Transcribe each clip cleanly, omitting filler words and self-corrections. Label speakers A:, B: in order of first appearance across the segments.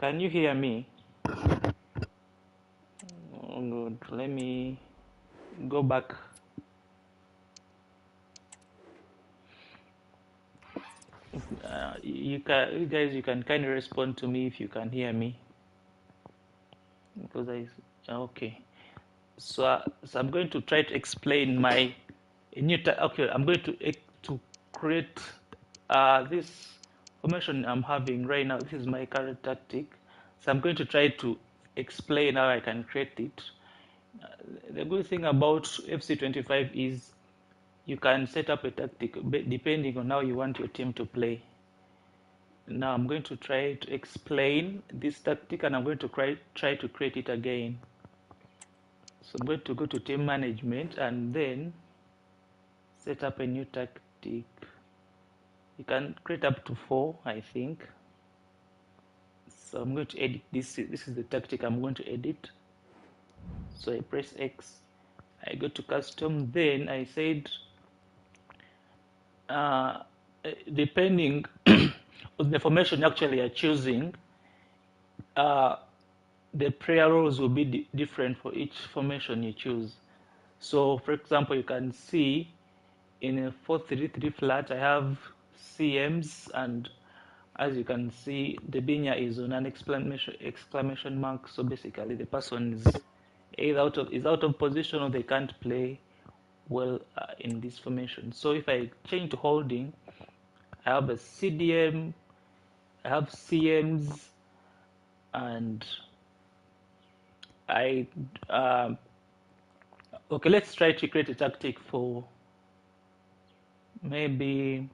A: Can you hear me? Oh, good. Let me go back. You guys, you can kind of respond to me if you can hear me, because okay. So I'm going to try to explain my okay. I'm going to create this formation I'm having right now. This is my current tactic. So I'm going to try to explain how I can create it. The good thing about FC25 is you can set up a tactic depending on how you want your team to play. Now I'm going to try to explain this tactic, and I'm going to try to create it again. So I'm going to go to team management and then set up a new tactic. You can create up to 4, I think. So I'm going to edit this. This is the tactic I'm going to edit. So I press X. I go to custom. Then I said, uh, depending on the formation actually you're choosing, uh, the prayer rules will be different for each formation you choose. So, for example, you can see in a 4-3-3 flat, I have CMs, and as you can see, the binya is on an exclamation mark. So basically, the person is either out of position, or they can't play well in this formation. So if I change to holding, I have a CDM, I have CMs, and I okay. Let's try to create a tactic for maybe.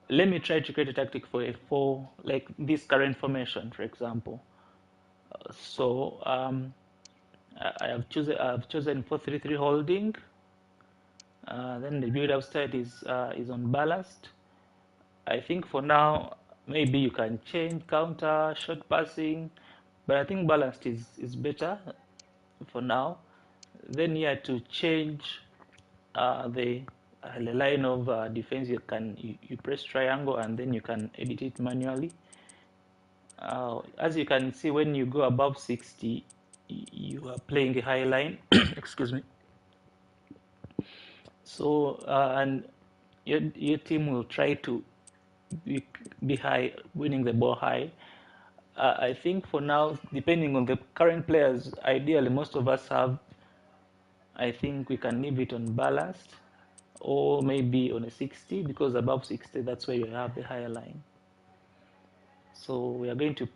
A: Let me try to create a tactic for a 4, like this current formation, for example. So I have chosen 4-3-3 holding. Then the build-up state is on balanced. I think for now maybe you can change counter, short passing, but I think balanced is better for now. Then you have to change the line of defense. You press triangle and then you can edit it manually. As you can see, when you go above 60, you are playing a high line. Excuse me. So and your team will try to be high, winning the ball high. I think for now, depending on the current players, ideally most of us have. I think we can leave it on balanced, or maybe on a 60, because above 60, that's where you have the higher line. So we are going to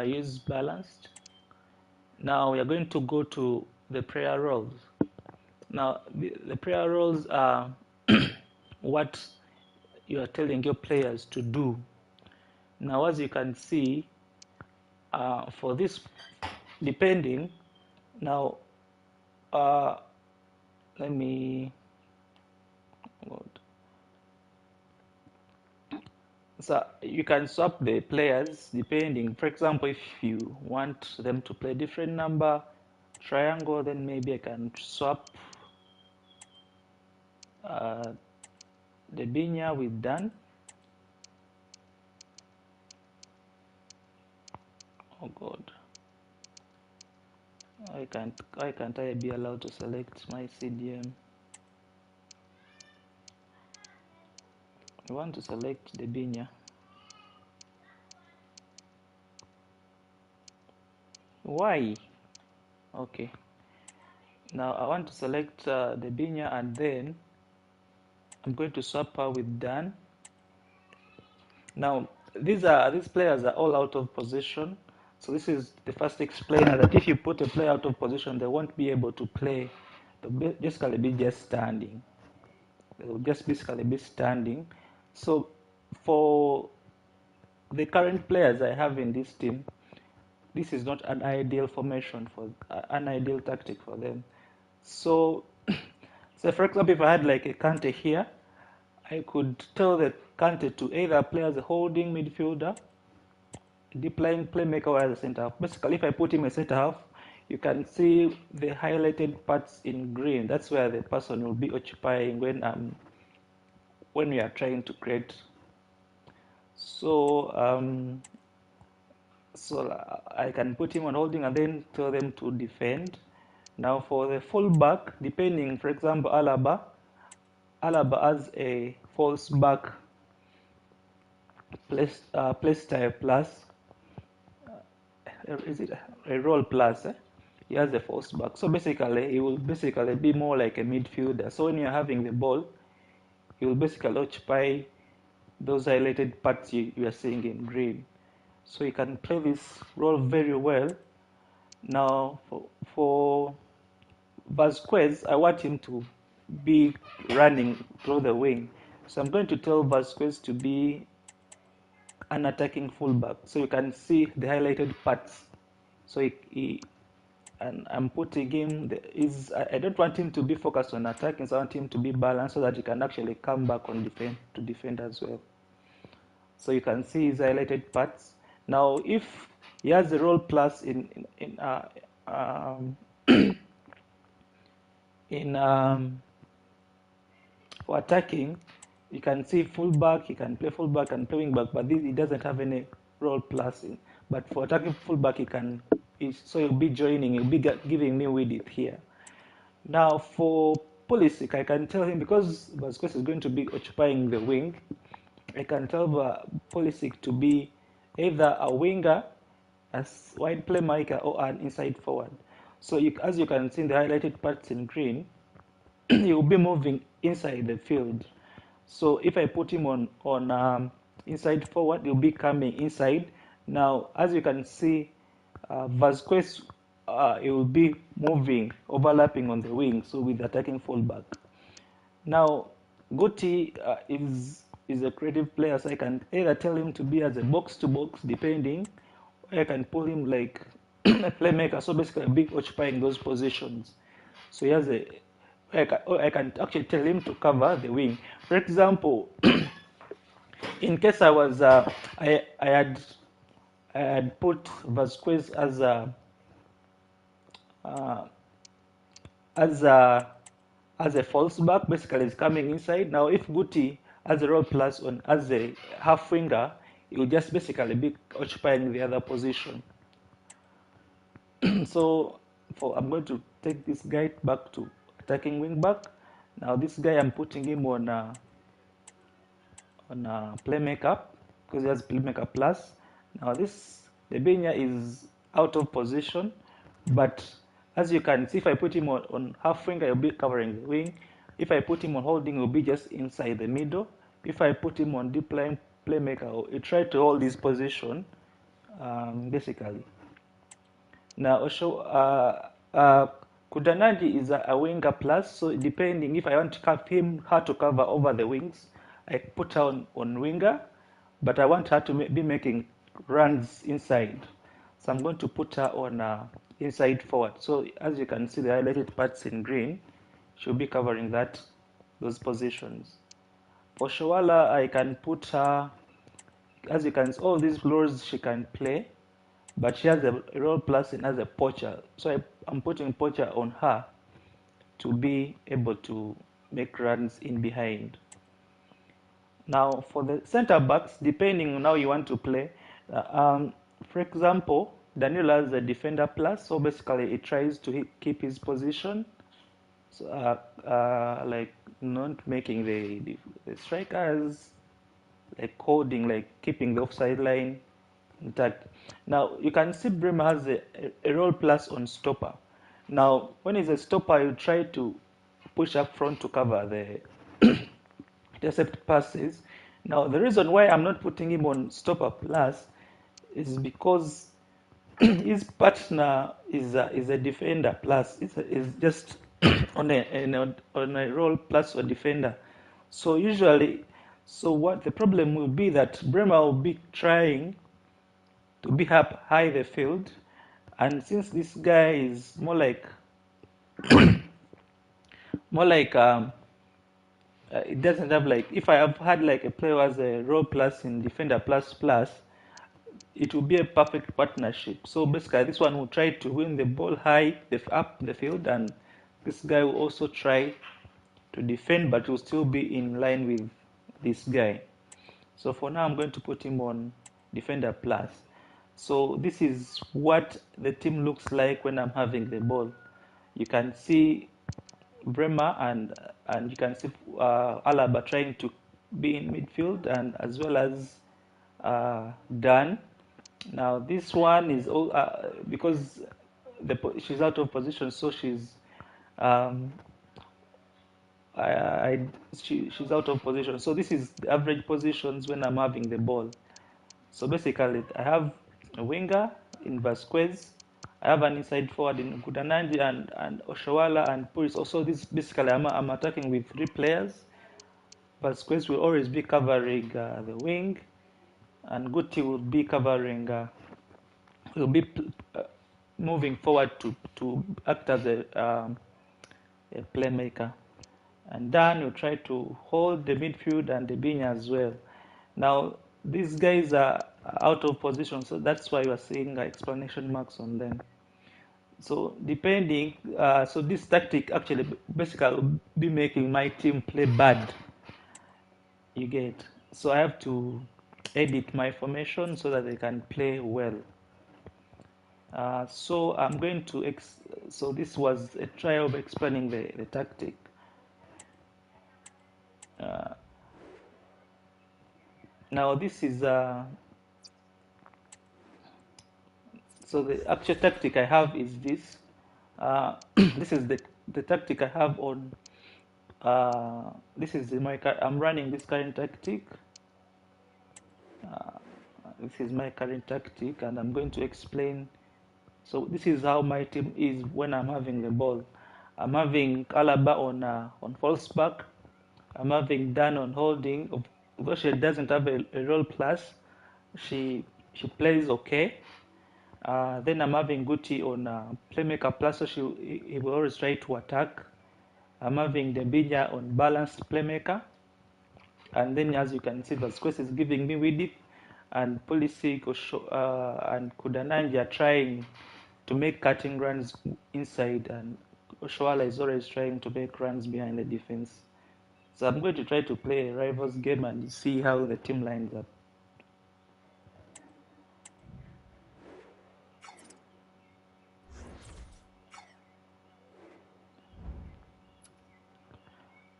A: use balanced. Now we are going to go to the prayer roles. Now the prayer roles are what you are telling your players to do. Now, as you can see, for this, depending, now let me. So you can swap the players depending. For example, if you want them to play different number triangle, then maybe I can swap the binya with Dan. Oh God, why can't I be allowed to select my CDM? I want to select the binya. Why? Okay. Now I want to select the binya, and then I'm going to swap her with Dan. Now these players are all out of position. So this is the first explainer, that if you put a player out of position, they won't be able to play. They'll basically be just standing. They will just basically be standing. So for the current players I have in this team, this is not an ideal formation for an ideal tactic for them. So, so for example, if I had like a Kante here, I could tell the Kante to either play as a holding midfielder, deep line playmaker, or as a center half. Basically, if I put him a center half, you can see the highlighted parts in green. That's where the person will be occupying when we are trying to create. So I can put him on holding and then tell them to defend. Now for the fullback, depending, for example, Alaba has a false back play style plus, is it a role plus? He has a false back. So basically, he will basically be more like a midfielder. So when you're having the ball, he will basically occupy those highlighted parts you are seeing in green. So he can play this role very well. Now for Vasquez, I want him to be running through the wing. So I'm going to tell Vasquez to be an attacking fullback. So you can see the highlighted parts. So and I'm putting him, I don't want him to be focused on attacking, so I want him to be balanced so that he can actually come back on to defend as well. So you can see his highlighted parts. Now, if he has a role plus for attacking, you can see fullback, he can play fullback and play wing back, but he doesn't have any role plus in. But for attacking fullback, so he'll be joining, he'll be giving me width here. Now for Pulisic, I can tell him, because Vasquez is going to be occupying the wing, I can tell Pulisic to be either a winger, a wide playmaker, or an inside forward. So as you can see in the highlighted parts in green, he will be moving inside the field. So if I put him on inside forward, he'll be coming inside. Now, as you can see, Vasquez, he will be moving, overlapping on the wing, so with attacking fullback. Now, Guti is a creative player, so I can either tell him to be as a box-to-box, depending, or I can pull him like a playmaker, so basically be occupying those positions. So he has I can actually tell him to cover the wing. For example, in case I had put Vasquez as a uh, as a as a false back, basically is coming inside. Now, if Guti has a role plus on as a half winger, he will just basically be occupying the other position. So I'm going to take this guy back to attacking wing back. Now this guy, I'm putting him on playmaker because he has playmaker plus. Now this Debenya is out of position, but as you can see, if I put him on half winger, he'll be covering the wing. If I put him on holding, he'll be just inside the middle. If I put him on deep line playmaker, he'll try to hold his position, basically. Now, also, Kudanagi is a winger plus, so depending if I want to have him her to cover over the wings, I put her on winger, but I want her to be making runs inside. So I'm going to put her on inside forward. So as you can see, the highlighted parts in green, she'll be covering those positions. For Shawala, I can put her, as you can see, all these roles she can play, but she has a role plus and as a poacher. So I'm putting poacher on her to be able to make runs in behind. Now for the center backs, depending on how you want to play, for example, Daniel has a defender plus, so basically he tries to keep his position, so, like not making the strikers like holding, like keeping the offside line intact. Now you can see Bremer has a role plus on stopper. Now when he's a stopper, you try to push up front to cover the intercept passes. Now the reason why I'm not putting him on stopper plus is because his partner is a defender plus. Is just on a role plus or defender. So usually, so what the problem will be that Bremer will be trying to be up high the field, and since this guy is more like it doesn't have, like, if I have had like a player as a role plus in defender plus plus, it will be a perfect partnership. So basically this one will try to win the ball high up the field, and this guy will also try to defend, but will still be in line with this guy. So for now, I'm going to put him on defender plus. So this is what the team looks like when I'm having the ball. You can see Bremer and you can see Alaba trying to be in midfield, and as well as Dan. Now this one is all because she's out of position, so um, I, she's out of position. So this is the average positions when I'm having the ball. So basically, I have a winger in Vasquez. I have an inside forward in Kudananji and Oshawala and Puris. Also, this basically I'm attacking with three players. Vasquez will always be covering the wing, and Guti will be covering. Will be uh, moving forward to act as a playmaker. And Dan will try to hold the midfield and the Binya as well. Now, these guys are out of position, so that's why you are seeing explanation marks on them. So depending, so this tactic actually basically will be making my team play bad. You get. So I have to edit my formation so that they can play well. So I'm going to, so this was a try of explaining the tactic. Uh, Now this is, so the actual tactic I have is this. This is the tactic I have on, this is I'm running this current tactic. This is my current tactic, and I'm going to explain. So this is how my team is when I'm having the ball. I'm having Alaba on false back. I'm having Dan on holding. Although she doesn't have a role plus, she plays okay. Then I'm having Guti on playmaker plus, so he will always try to attack. I'm having Debinya on balanced playmaker. And then as you can see, Vasquez is giving me with it. And Pulisic and Kudananji are trying to make cutting runs inside. And Oshoala is always trying to make runs behind the defense. So I'm going to try to play a rivals game and see how the team lines up.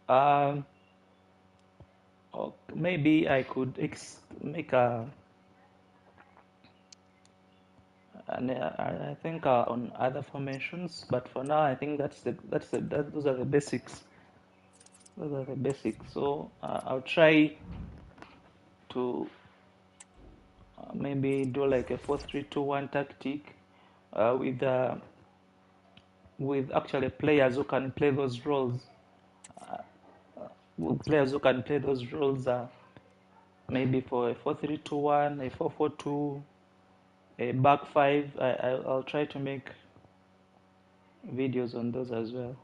A: Um, Maybe I could make I think on other formations, but for now I think those are the basics. Those are the basics. So I'll try to maybe do like a 4-3-2-1 tactic with actually players who can play those roles. Players who can play those roles. Maybe for a 4-3-2-1, a 4-4-2, a back five. I'll try to make videos on those as well.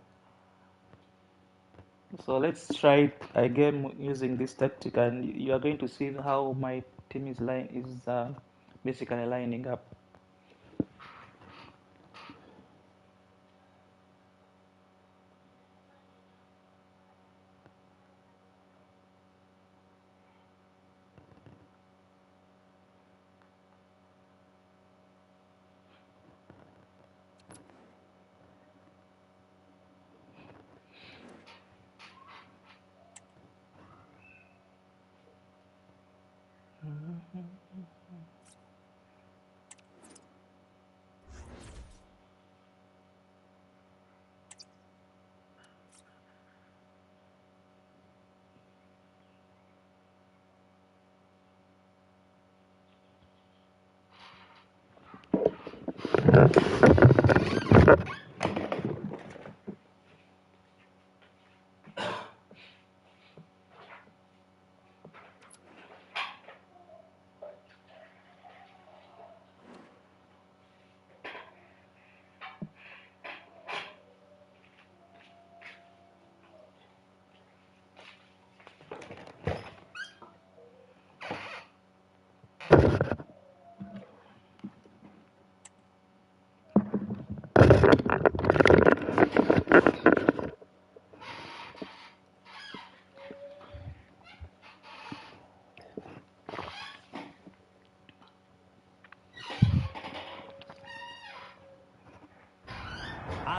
A: So let's try again using this tactic, and you are going to see how my team is basically lining up.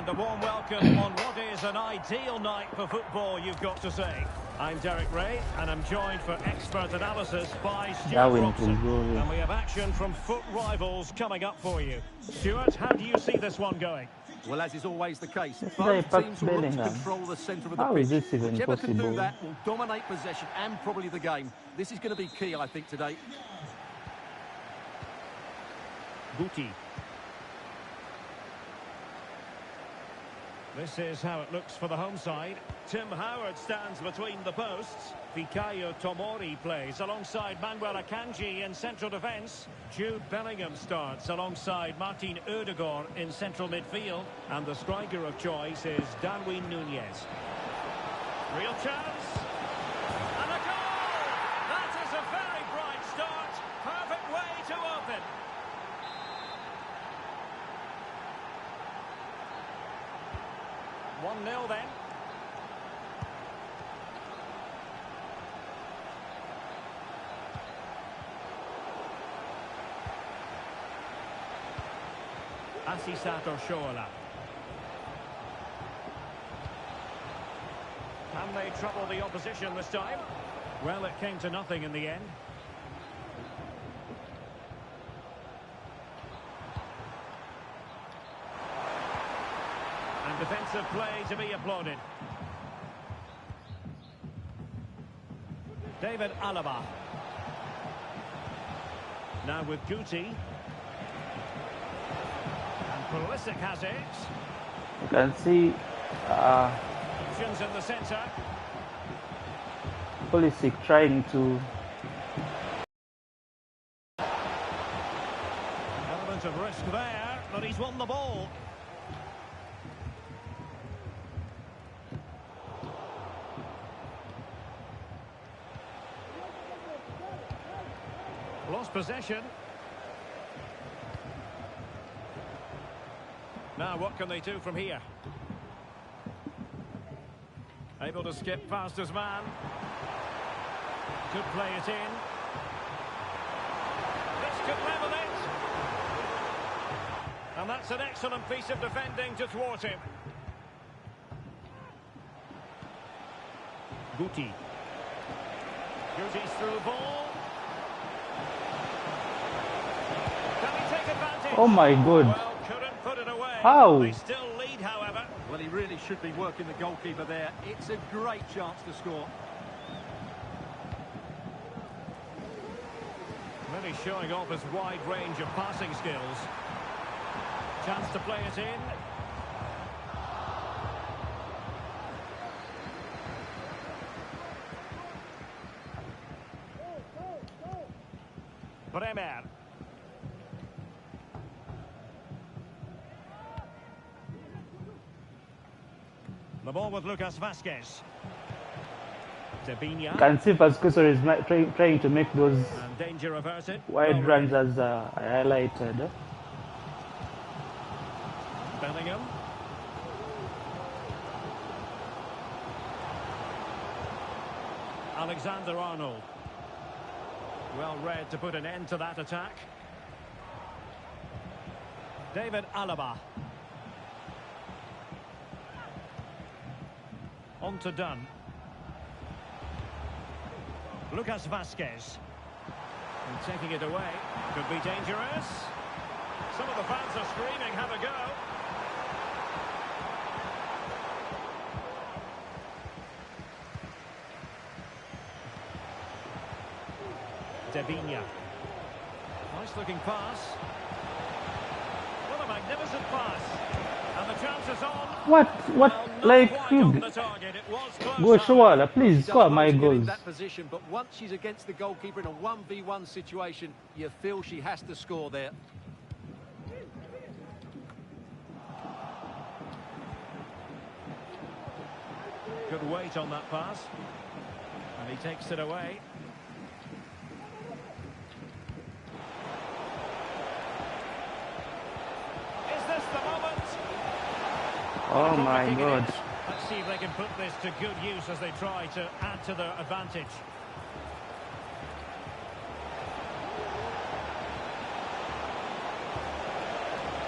B: And a warm welcome on what is an ideal night for football, you've got to say. I'm Derek Ray, and I'm joined for expert analysis by Stuart Robson. And we have action from foot rivals coming up for you. Stuart, how do you see this one going?
C: Well, as is always the case, both teams will look to control the centre of the pitch. Whichever can do that will dominate possession and probably the game. This is going to be key, I think, today.
B: Guti. This is how it looks for the home side. Tim Howard stands between the posts. Fikayo Tomori plays alongside Manuel Akanji in central defence. Jude Bellingham starts alongside Martin Ødegaard in central midfield. And the striker of choice is Darwin Núñez. Real chance. And a goal! That is a very bright start. Perfect way to open. One 1-0 then. Asisat Oshoala. Can they trouble the opposition this time? Well, it came to nothing in the end. And defensive play to be applauded. David Alaba. Now with Guti. And Pulisic has it.
A: You can see
B: Options in the centre.
A: Pulisic trying to...
B: Element of risk there, but he's won the ball. Lost possession. Now what can they do from here? Able to skip past his man. Could play it in. This could level it. And that's an excellent piece of defending to thwart him. Guti. Guti's through ball.
A: Oh my God.
B: Well, couldn't put it away.
A: How?
B: They still lead, however.
C: Well, he really should be working the goalkeeper there. It's a great chance to score.
B: Really showing off his wide range of passing skills. Chance to play it in. Bremer. The ball with Lucas Vázquez. Debinya.
A: Can see Vasquez is trying to make those
B: And danger averted.
A: wide runs as I highlighted.
B: Bellingham. Alexander-Arnold. Well read to put an end to that attack. David Alaba. On to Dunn. Lucas Vázquez. And taking it away. Could be dangerous. Some of the fans are screaming, have a go. Debinya. Nice looking pass. What a magnificent pass. And the chance is on.
A: What?
B: Well,
A: Like,
B: on the target. It was close.
A: go Shoala, please score my
C: She's
A: goals.
C: in that position, but once she's against the goalkeeper in a 1v1 situation, you feel she has to score there.
B: Good weight on that pass. And he takes it away. Is this the moment?
A: Oh my God.
B: Let's see if they can put this to good use as they try to add to their advantage.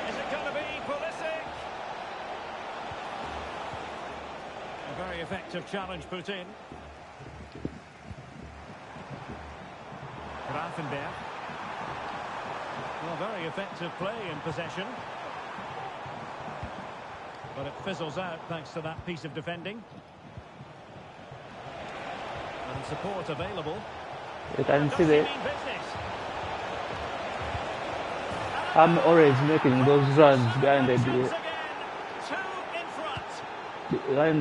B: Is it going to be Pulisic? effective challenge put in. Grafenberg. Well, very effective play in possession. But it fizzles out thanks to that piece of defending. And support available.
A: You can see that I'm always making those runs behind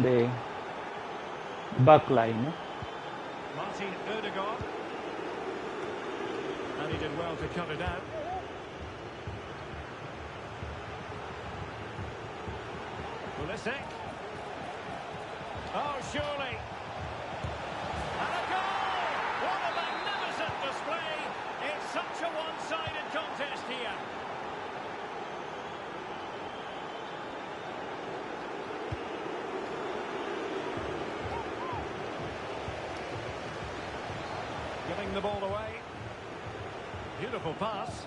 A: the back line.
B: Martin Ødegaard. And he did well to cut it out. Pulisic. Oh, surely. And a goal! What a magnificent display! It's such a one-sided contest here. Giving the ball away. Beautiful pass.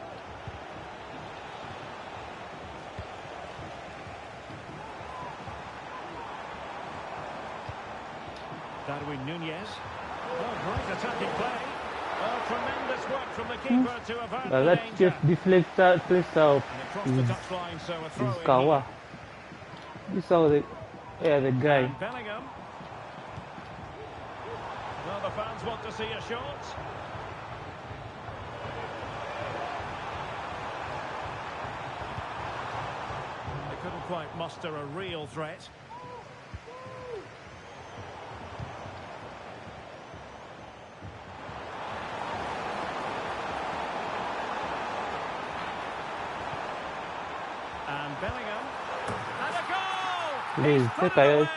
B: Darwin Nunez. Oh, great attacking play. Oh, tremendous work from the keeper to avert the
A: that
B: danger.
A: just deflects out
B: And across the touchline, so a throw
A: is
B: in
A: Kawa.
B: here.
A: You saw the guy.
B: And Bellingham. Well, the fans want to see a shot. They couldn't quite muster a real threat. And Bellingham. And a goal!
A: Please,
B: He's put
A: take
B: it
A: a-
B: away.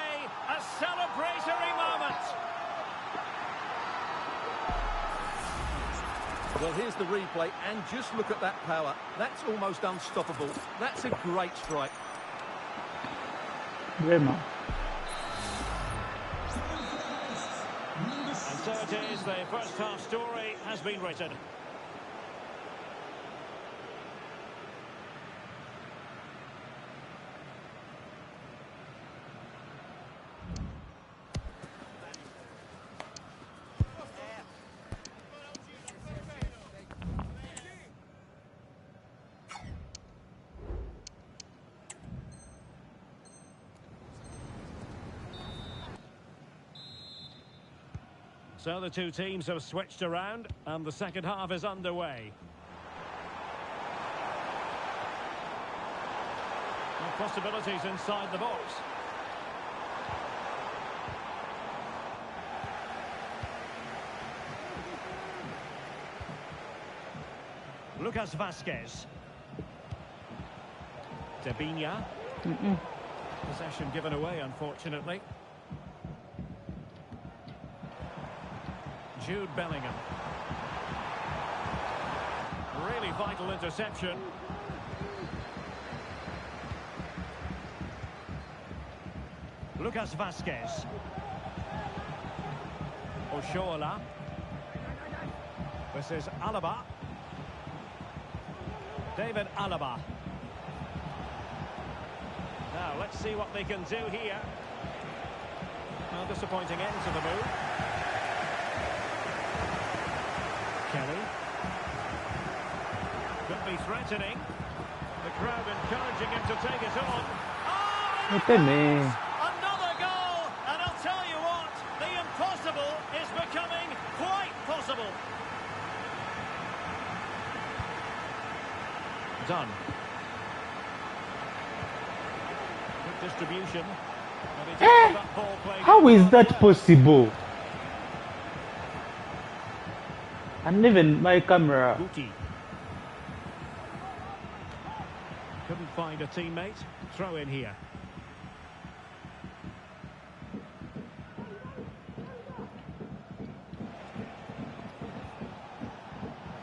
B: A celebratory moment.
C: Well, here's the replay, and just look at that power. That's almost unstoppable. That's a great strike.
A: Bremer.
B: And so it is, the first half story has been written. So the two teams have switched around, and the second half is underway. And possibilities inside the box. Lucas Vazquez. Debinha. Possession given away, unfortunately. Jude Bellingham. Really vital interception. Lucas Vazquez. Oshoala. This is Alaba. David Alaba. Now, let's see what they can do here. Well, disappointing end to the move. Kelly. Could be threatening. The crowd encouraging him to take it on. Oh,
A: Look at me.
B: another goal! And I'll tell you what, the impossible is becoming quite possible. Done. Good distribution. And he takes that ball played
A: How
B: in.
A: is that possible? And even my camera.
B: Guti. Couldn't find a teammate. Throw in here.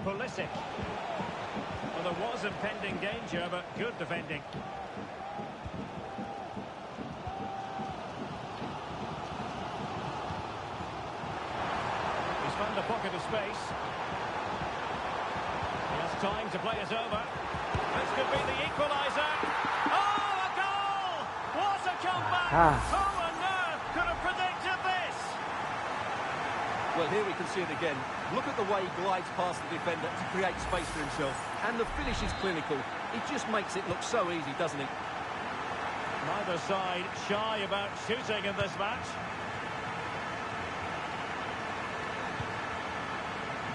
B: Pulisic. Well, there was impending danger, but good defending. He's found a pocket of space. He has time to play it over. This could be the equaliser. Oh, a goal! What a comeback!
A: Ah.
B: Who on earth could have predicted
C: Well, here we can see it again. Look at the way he glides past the defender to create space for himself. And the finish is clinical. He just makes it look so easy, doesn't he?
B: Neither side shy about shooting in this match.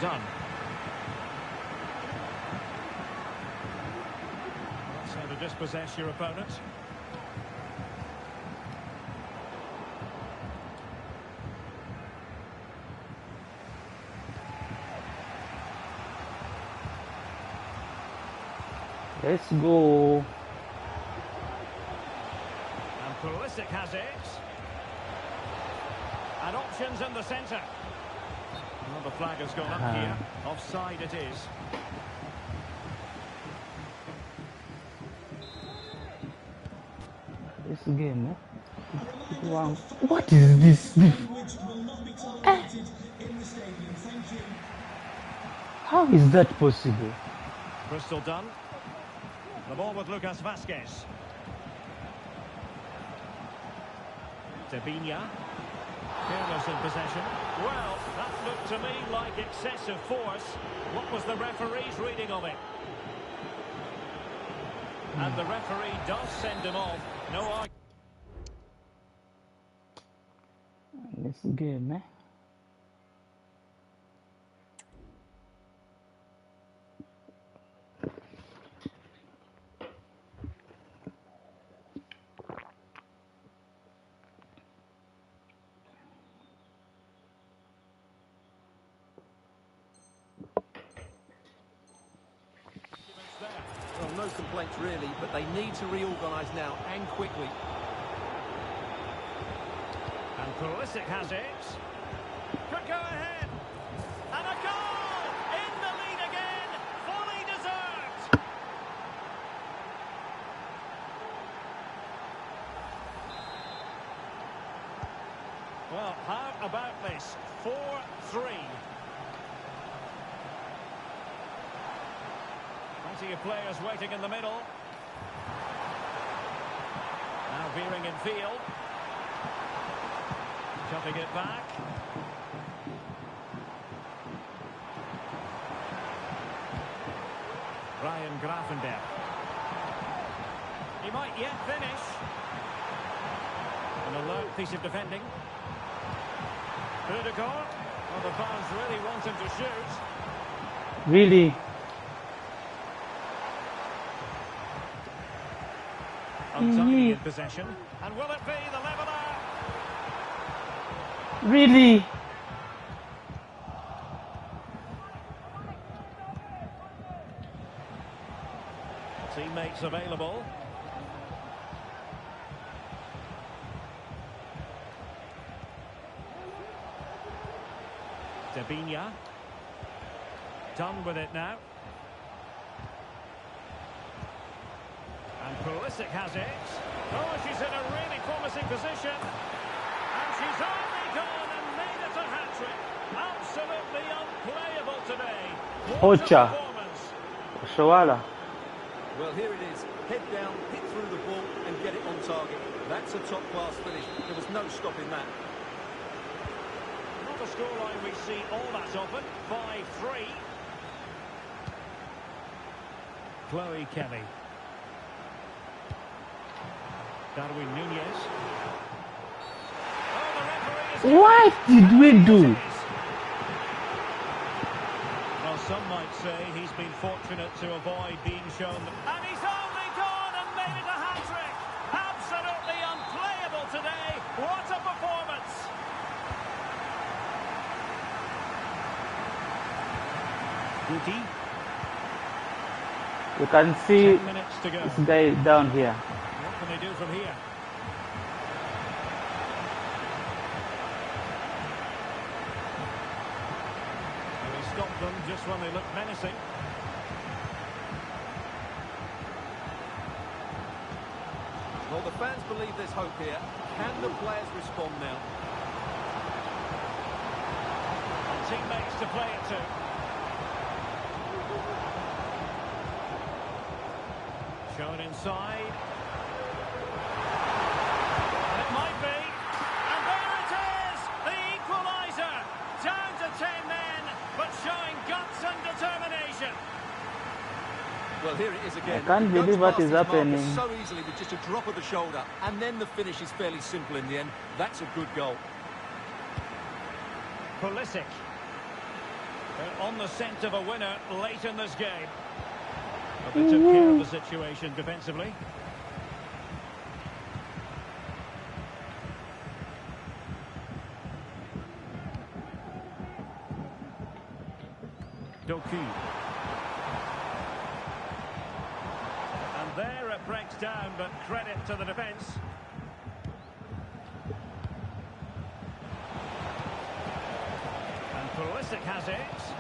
B: Done. That's how to dispossess your opponent.
A: Let's go.
B: And Pulisic has it. And options in the centre. Well, the flag has gone up here. Offside it is.
A: This game, eh? Wow. What is this? How is that possible?
B: Bristol done. The ball with Lucas Vazquez. Debinha. Careless in possession. Well, that looked to me like excessive force. What was the referee's reading of it? And the referee does send him off. No argument.
A: This game, eh?
C: Well, no complaints really, but they need to reorganise now and quickly.
B: And Pulisic has it. Could go ahead. And a goal! In the lead again! Fully deserved! Well, how about this? 4-3. Plenty of players waiting in the middle. Now veering in field. Cutting it back. Ryan Gravenberch. He might yet finish. An alert piece of defending. Rudiger. Well, the fans really want him to shoot.
A: Really?
B: Untidy in possession. And will it be the leveller?
A: Really?
B: Teammates available. Debinha. Done with it now. And Pulisic has it. Oh, she's in a really promising position. And she's only gone and made it a hat-trick. Absolutely unplayable today. What a
A: Ocha.
B: performance.
A: Shawala.
C: Well, here it is. Head down, hit through the ball and get it on target. That's a top-class finish. There was no stopping that.
B: Not a scoreline we see all that often. 5-3. Chloe Kelly. Darwin Nunez. Oh, the referee is...
A: What did we do?
B: Well, some might say he's been fortunate to avoid being shown... And he's only gone and made it a hat-trick! Absolutely unplayable today! What a performance! Guti.
A: You can see
B: 10 minutes to go.
A: this guy down here.
B: What can they do from here? Well, he stopped them just when they looked menacing.
C: Well, the fans believe there's hope here. Can the players respond now?
B: And teammates to play it to. Shown inside. And it might be. And there it is! The equaliser! Down to
C: Well, here it is again.
A: I can't believe what is happening.
C: So easily with just a drop of the shoulder, and then the finish is fairly simple in the end. That's a good goal.
B: Pulisic. On the scent of a winner late in this game. But they took care of the situation defensively. Doku. And there it breaks down, but credit to the defence. And Pulisic has it.